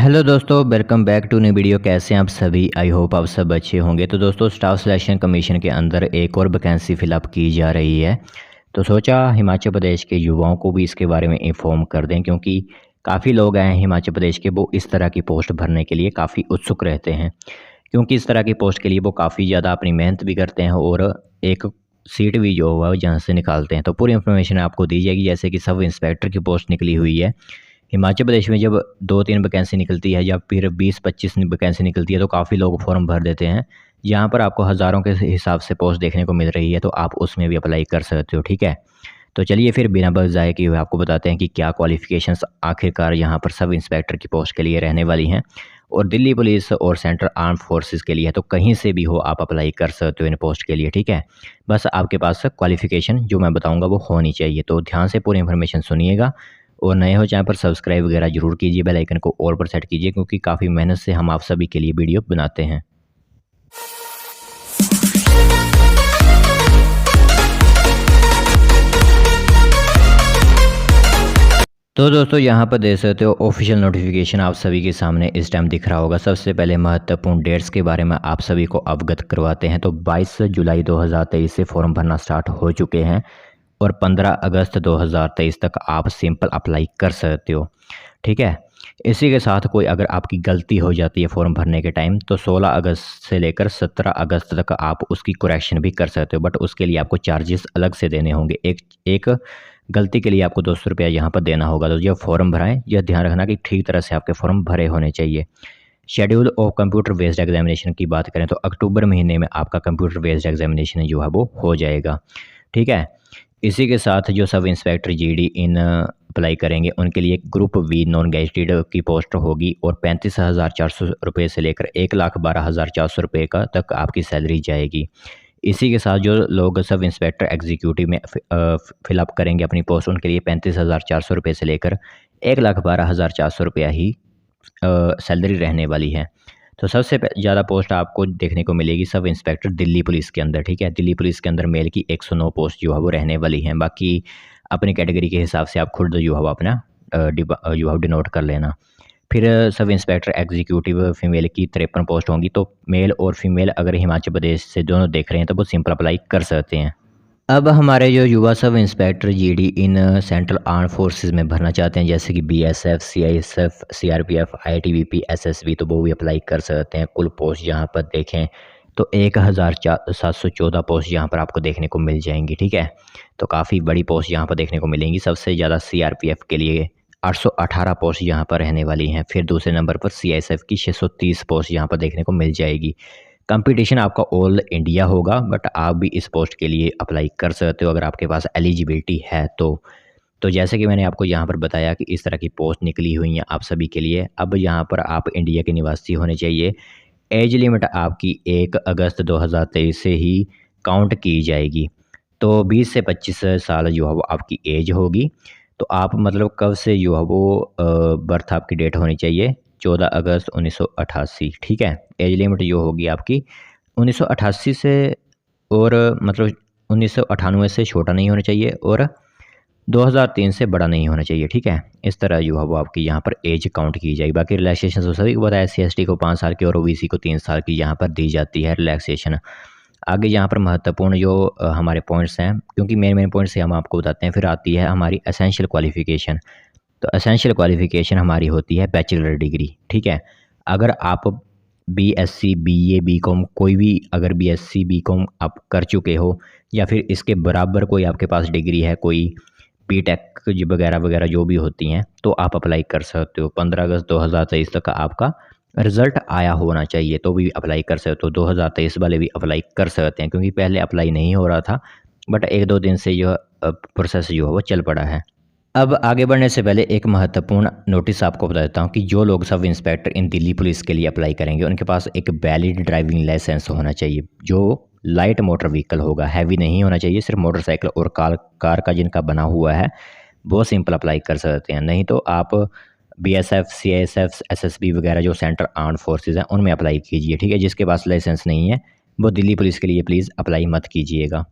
Hello दोस्तों, welcome back to new video. कैसे हैं आप सभी? आई होप आप सब अच्छे होंगे। तो दोस्तों, स्टाफ सिलेक्शन कमीशन के अंदर एक और वैकेंसी फिलअप की जा रही है। तो सोचा हिमाचल प्रदेश के युवाओं को भी इसके बारे में इन्फॉर्म कर दें, क्योंकि काफ़ी लोग हैं हिमाचल प्रदेश के, वो इस तरह की पोस्ट भरने के लिए काफ़ी उत्सुक रहते हैं। क्योंकि इस तरह की पोस्ट के लिए वो काफ़ी ज़्यादा अपनी मेहनत भी करते हैं और एक सीट भी जो है जहाँ से निकालते हैं। तो पूरी इन्फॉर्मेशन आपको दी जाएगी। जैसे कि सब इंस्पेक्टर की पोस्ट निकली हुई है हिमाचल प्रदेश में। जब 2-3 वैकेंसी निकलती है या फिर 20-25 वैकेंसी निकलती है तो काफ़ी लोग फॉर्म भर देते हैं। यहाँ पर आपको हज़ारों के हिसाब से पोस्ट देखने को मिल रही है, तो आप उसमें भी अप्लाई कर सकते हो। ठीक है, तो चलिए फिर बिना वक्त ज़ाये किए हुए आपको बताते हैं कि क्या क्वालिफ़िकेशंस आखिरकार यहाँ पर सब इंस्पेक्टर की पोस्ट के लिए रहने वाली हैं और दिल्ली पुलिस और सेंट्रल आर्म फोर्सेस के लिए है। तो कहीं से भी हो आप अप्लाई कर सकते हो इन पोस्ट के लिए। ठीक है, बस आपके पास क्वालिफ़िकेशन जो मैं बताऊँगा वो होनी चाहिए। तो ध्यान से पूरी इन्फॉर्मेशन सुनिएगा और नए हो चैनल पर सब्सक्राइब वगैरह ज़रूर कीजिए, बेल आइकन को ऑल पर सेट कीजिए, क्योंकि काफ़ी मेहनत से हम आप सभी के लिए वीडियो बनाते हैं। तो दोस्तों, यहाँ पर देख सकते हो ऑफिशियल नोटिफिकेशन आप सभी के सामने इस टाइम दिख रहा होगा। सबसे पहले महत्वपूर्ण डेट्स के बारे में आप सभी को अवगत करवाते हैं। तो 22 जुलाई 2023 से फॉर्म भरना स्टार्ट हो चुके हैं और 15 अगस्त 2023 तक आप सिंपल अप्लाई कर सकते हो। ठीक है, इसी के साथ कोई अगर आपकी गलती हो जाती है फॉर्म भरने के टाइम, तो 16 अगस्त से लेकर 17 अगस्त तक आप उसकी करेक्शन भी कर सकते हो, बट उसके लिए आपको चार्जेस अलग से देने होंगे। एक गलती के लिए आपको 200 रुपया यहाँ पर देना होगा। तो जब फॉर्म भराएं, यह ध्यान रखना कि ठीक तरह से आपके फॉर्म भरे होने चाहिए। Schedule of computer based examination की बात करें तो अक्टूबर महीने में आपका कंप्यूटर बेस्ड एग्जामिनेशन जो है वो हो जाएगा। ठीक है, इसी के साथ जो सब इंस्पेक्टर जीडी इन अप्लाई करेंगे उनके लिए ग्रुप वी नॉन गेजेटेड की पोस्ट होगी और 35,400 रुपये से लेकर 1,12,400 रुपये का तक आपकी सैलरी जाएगी। इसी के साथ जो लोग सब इंस्पेक्टर एग्जीक्यूटिव में फिलअप करेंगे अपनी पोस्ट, उनके लिए 35,400 रुपये से लेकर 1,12,400 रुपया ही सैलरी रहने वाली है। तो सबसे ज़्यादा पोस्ट आपको देखने को मिलेगी सब इंस्पेक्टर दिल्ली पुलिस के अंदर। ठीक है, दिल्ली पुलिस के अंदर मेल की 109 पोस्ट जो है वो रहने वाली हैं। बाकी अपनी कैटेगरी के हिसाब से आप खुद जो है वो अपना डिनोट कर लेना। फिर सब इंस्पेक्टर एग्जीक्यूटिव फीमेल की 53 पोस्ट होंगी। तो मेल और फीमेल अगर हिमाचल प्रदेश से दोनों देख रहे हैं तो वो सिंपल अप्लाई कर सकते हैं। अब हमारे जो युवा sub inspector GD in central arm forces में भरना चाहते हैं, जैसे कि BSF, CISF, CRPF, ITBP, SSB, तो वो भी अप्लाई कर सकते हैं। कुल पोस्ट यहाँ पर देखें तो 1,714 पोस्ट यहाँ पर आपको देखने को मिल जाएंगी। ठीक है, तो काफ़ी बड़ी पोस्ट यहाँ पर देखने को मिलेंगी। सबसे ज़्यादा सीआरपीएफ के लिए 818 पोस्ट यहाँ पर रहने वाली हैं। फिर दूसरे नंबर पर सीआईएसएफ की 630 पोस्ट यहाँ पर देखने को मिल जाएगी। कंपटीशन आपका ऑल इंडिया होगा, बट आप भी इस पोस्ट के लिए अप्लाई कर सकते हो अगर आपके पास एलिजिबिलिटी है तो जैसे कि मैंने आपको यहाँ पर बताया कि इस तरह की पोस्ट निकली हुई हैं आप सभी के लिए। अब यहाँ पर आप इंडिया के निवासी होने चाहिए। एज लिमिट आपकी 1 अगस्त 2023 से ही काउंट की जाएगी। तो 20 से 25 साल जो है वो आपकी एज होगी। तो आप मतलब कब से जो है वो बर्थ आपकी डेट होनी चाहिए, 14 अगस्त 1988। ठीक है, एज लिमिट जो होगी आपकी 1988 से, और मतलब 1998 से छोटा नहीं होना चाहिए और 2003 से बड़ा नहीं होना चाहिए। ठीक है, इस तरह जो है वो आपकी यहाँ पर एज काउंट की जाएगी। बाकी रिलैक्सेशन तो सभी को बताया, SC/ST को 5 साल की और OBC को 3 साल की यहाँ पर दी जाती है रिलैक्सेशन। आगे यहाँ पर महत्वपूर्ण जो हमारे पॉइंट्स हैं, क्योंकि मेन पॉइंट्स से हम आपको बताते हैं। फिर आती है हमारी एसेंशियल क्वालिफ़िकेशन। तो एसेंशियल क्वालिफ़िकेशन हमारी होती है बैचलर डिग्री। ठीक है, अगर आप BSc, BA, BCom कोई भी अगर BSc, BCom आप कर चुके हो या फिर इसके बराबर कोई आपके पास डिग्री है, कोई BTech वगैरह वगैरह जो भी होती हैं, तो आप अप्लाई कर सकते हो। 15 अगस्त 2023 तक आपका रिज़ल्ट आया होना चाहिए, तो भी अप्लाई कर सकते हो। 2023 वाले भी अप्लाई कर सकते हैं, क्योंकि पहले अप्लाई नहीं हो रहा था, बट 1-2 दिन से यह प्रोसेस जो है वो चल पड़ा है। अब आगे बढ़ने से पहले एक महत्वपूर्ण नोटिस आपको बता देता हूँ कि जो लोग सब इंस्पेक्टर इन दिल्ली पुलिस के लिए अप्लाई करेंगे उनके पास एक वैलिड ड्राइविंग लाइसेंस होना चाहिए, जो लाइट मोटर व्हीकल होगा, हैवी नहीं होना चाहिए। सिर्फ मोटरसाइकिल और कार का जिनका बना हुआ है वो सिंपल अप्लाई कर सकते हैं। नहीं तो आप BSF, CISF, SSB वगैरह जो सेंट्रल आर्म्ड फोर्सेज हैं उनमें अप्लाई कीजिए। ठीक है, जिसके पास लाइसेंस नहीं है वो दिल्ली पुलिस के लिए प्लीज़ अप्लाई मत कीजिएगा।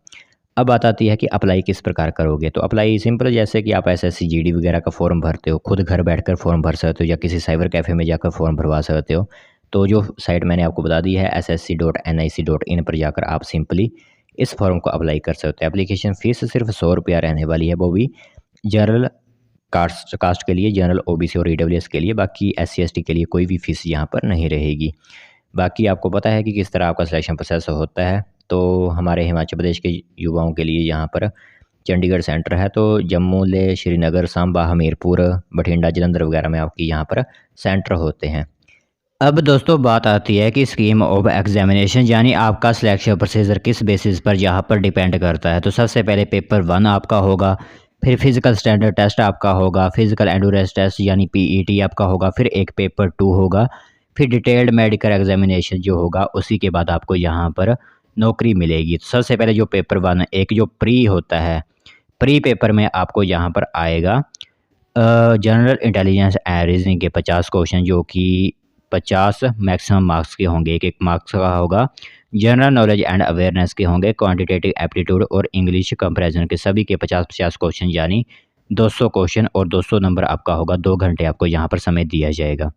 अब बात आती है कि अप्लाई किस प्रकार करोगे। तो अप्लाई सिंपल, जैसे कि आप एसएससी जीडी वगैरह का फॉर्म भरते हो, खुद घर बैठकर फॉर्म भर सकते हो या किसी साइबर कैफ़े में जाकर फॉर्म भरवा सकते हो। तो जो साइट मैंने आपको बता दी है ssc.nic.in पर जाकर आप सिंपली इस फॉर्म को अप्लाई कर सकते हो। एप्लीकेशन फ़ीस सिर्फ ₹100 रहने वाली है, वो भी जनरल कास्ट कास्ट के लिए, जनरल ओबीसी और ईडब्ल्यूएस के लिए। बाकी एससी एसटी के लिए कोई भी फ़ीस यहाँ पर नहीं रहेगी। बाकी आपको पता है कि किस तरह आपका सिलेक्शन प्रोसेस होता है। तो हमारे हिमाचल प्रदेश के युवाओं के लिए यहाँ पर चंडीगढ़ सेंटर है, तो जम्मू ले श्रीनगर, सांबा, हमीरपुर, बठिंडा, जलंधर वगैरह में आपकी यहाँ पर सेंटर होते हैं। अब दोस्तों बात आती है कि स्कीम ऑफ एग्जामिनेशन, यानी आपका सिलेक्शन प्रोसीजर किस बेसिस पर यहाँ पर डिपेंड करता है। तो सबसे पहले पेपर 1 आपका होगा, फिर फिजिकल स्टैंडर्ड टेस्ट आपका होगा, फिजिकल एंडोरेंस टेस्ट यानी पीईटी आपका होगा, फिर एक पेपर 2 होगा, फिर डिटेल्ड मेडिकल एग्जामिनेशन जो होगा, उसी के बाद आपको यहाँ पर नौकरी मिलेगी। तो सबसे पहले जो पेपर 1 एक जो प्री होता है, प्री पेपर में आपको यहाँ पर आएगा जनरल इंटेलिजेंस एंड रीजनिंग के 50 क्वेश्चन, जो कि 50 मैक्सिमम मार्क्स के होंगे, एक मार्क्स का होगा। जनरल नॉलेज एंड अवेयरनेस के होंगे, क्वांटिटेटिव एप्टीट्यूड और इंग्लिश कंपैरिजन के सभी के 50-50 क्वेश्चन, यानी 200 क्वेश्चन और 200 नंबर आपका होगा। 2 घंटे आपको यहाँ पर समय दिया जाएगा।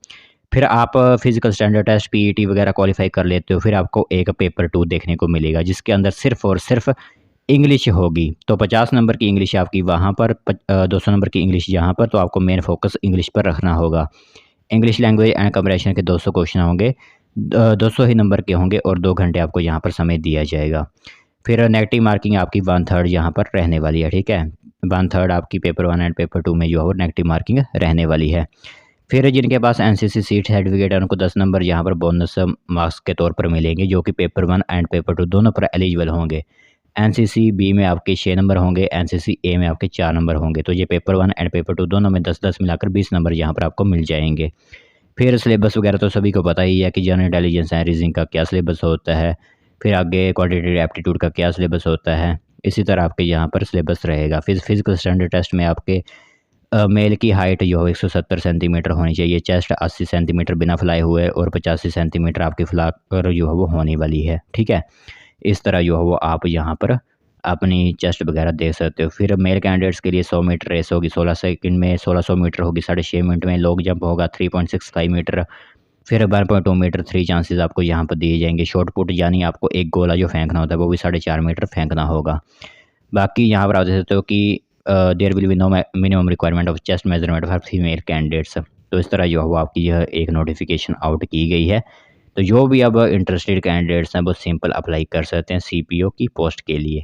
फिर आप फिजिकल स्टैंडर्ड टेस्ट पीईटी वगैरह क्वालिफाई कर लेते हो, फिर आपको एक पेपर 2 देखने को मिलेगा, जिसके अंदर सिर्फ और सिर्फ इंग्लिश होगी। तो 50 नंबर की इंग्लिश आपकी वहाँ पर, 200 नंबर की इंग्लिश यहाँ पर, तो आपको मेन फोकस इंग्लिश पर रखना होगा। इंग्लिश लैंग्वेज एंड कम्युनिकेशन के 200 क्वेश्चन होंगे, 200 ही नंबर के होंगे और 2 घंटे आपको यहाँ पर समय दिया जाएगा। फिर नेगेटिव मार्किंग आपकी 1/3 यहाँ पर रहने वाली है, ठीक है। 1/3 आपकी पेपर 1 एंड पेपर 2 में जो है वो नेगेटिव मार्किंग रहने वाली है। फिर जिनके पास एनसीसी सीट सर्टिफिकेट है, उनको 10 नंबर यहाँ पर बोनस मार्क्स के तौर पर मिलेंगे, जो कि पेपर 1 एंड पेपर 2 दोनों पर एलिजिबल होंगे। एनसीसी बी में आपके 6 नंबर होंगे, एनसीसी ए में आपके 4 नंबर होंगे। तो ये पेपर 1 एंड पेपर 2 दोनों में 10-10 मिलाकर 20 नंबर यहाँ पर आपको मिल जाएंगे। फिर सिलेबस वगैरह तो सभी को पता ही है कि जनरल इंटेलिजेंस एंड रीजनिंग का क्या सिलेबस होता है, फिर आगे क्वांटिटेटिव एप्टीट्यूड का क्या सिलेबस होता है, इसी तरह आपके यहाँ पर सिलेबस रहेगा। फिर फिजिकल स्टैंडर्ड टेस्ट में आपके मेल की हाइट जो है 170 सेंटीमीटर होनी चाहिए, चेस्ट 80 सेंटीमीटर बिना फुलाए हुए और 85 सेंटीमीटर आपकी फुला कर जो है वो होने वाली है, ठीक है। इस तरह जो है वो आप यहाँ पर अपनी चेस्ट वगैरह देख सकते हो। फिर मेल कैंडिडेट्स के लिए 100 मीटर रेस होगी 16 सेकंड में, 1600 मीटर होगी 6.5 मिनट में, लॉन्ग जंप होगा 3.65 मीटर, फिर 1.2 मीटर 3 चांसेस आपको यहाँ पर दिए जाएंगे। शॉर्ट पुट यानी आपको एक गोला जो फेंकना होता है वो भी 4.5 मीटर फेंकना होगा। बाकी यहाँ पर आप देख सकते हो कि there will be no minimum requirement of chest measurement for female candidates. तो इस तरह जो है वो आपकी यह एक नोटिफिकेशन आउट की गई है। तो जो भी अब इंटरेस्टेड कैंडिडेट्स हैं वो सिंपल अप्लाई कर सकते हैं सीपीओ की पोस्ट के लिए।